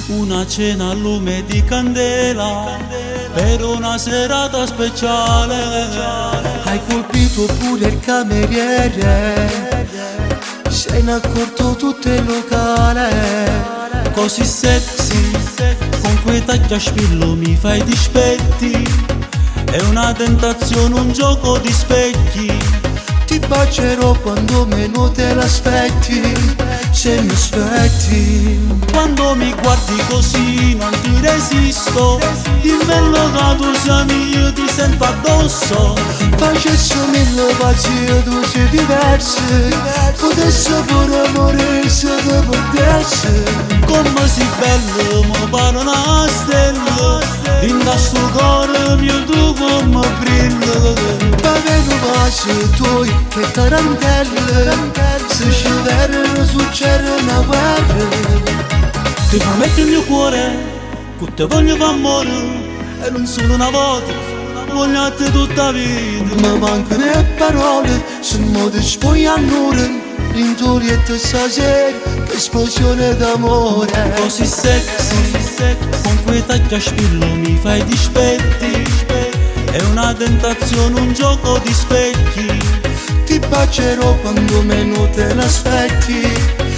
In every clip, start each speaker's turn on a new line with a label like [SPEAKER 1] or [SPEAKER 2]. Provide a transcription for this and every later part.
[SPEAKER 1] Una cena a lume di candela per una serata speciale.
[SPEAKER 2] Hai colpito pure il cameriere, sei in accorto tutto il locale.
[SPEAKER 1] Così sexy, con quei tagli a spillo mi fai dispetti. È una tentazione, un gioco di specchi.
[SPEAKER 2] Ti bacerò quando meno te l'aspetti, se mi aspetti.
[SPEAKER 1] Quando mi guardi così non ti resisto, dimmelo che tu sei io ti sento addosso.
[SPEAKER 2] Facessi mille pazzie, tu sei diversa, potessi pure morire se te potessi.
[SPEAKER 1] Come sei bello, mi pare una stella, in questo cuore mio tu come brilla.
[SPEAKER 2] Pagano pace tuoi che tarantelle, se ci verranno succede una guerra.
[SPEAKER 1] Ti prometto il mio cuore, che te voglio fare amore, e non solo una volta, voglio a te tutta la vita.
[SPEAKER 2] Mi mancano le parole, se mo ti spogliano l'intorietta stasera, che esplosione d'amore.
[SPEAKER 1] Così sexy, con quei tagli a spillo mi fai dispetti. È una tentazione, un gioco di specchi.
[SPEAKER 2] Ti bacerò quando meno te l'aspetti,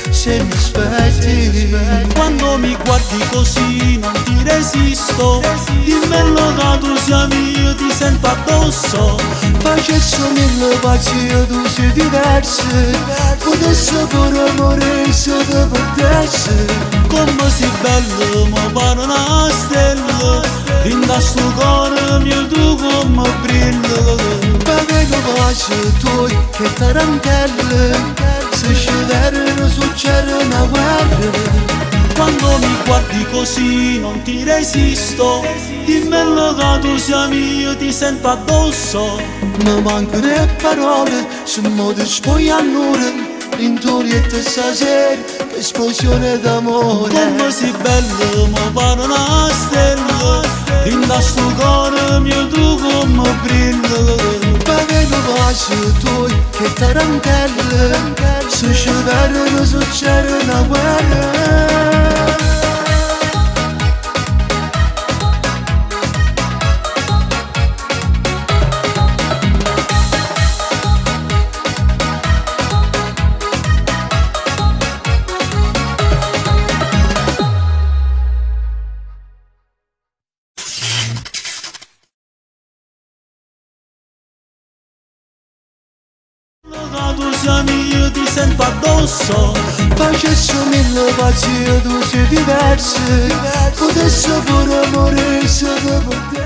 [SPEAKER 2] se mi aspetti.
[SPEAKER 1] Quando mi guardi così non ti resisto, dimmelo che tu sei io ti sento addosso.
[SPEAKER 2] Facessi mille pazzie, tu sei diversa, potessi pure morire se te potessi.
[SPEAKER 1] Come sei bello, mi pare una stella, in questo cuore mio tu come brilla.
[SPEAKER 2] Pagano pace tuoi che tarantelle, se ci verranno succede una guerra.
[SPEAKER 1] Quando mi guardi così non ti resisto, dimmelo che tu sei io ti sento addosso.
[SPEAKER 2] Mi mancano le parole, se mo ti spogliano l'intorietta stasera, che esplosione d'amore.
[SPEAKER 1] Come sei bello, mi pare una stella, in questo cuore mio tu come brilla.
[SPEAKER 2] Pagano pace tuoi che tarantelle, se ci verranno succede una guerra.
[SPEAKER 1] Tu sei io ti sento addosso.
[SPEAKER 2] Facessi mille pazzie, tu sei diversa, potessi pure morire se te potessi.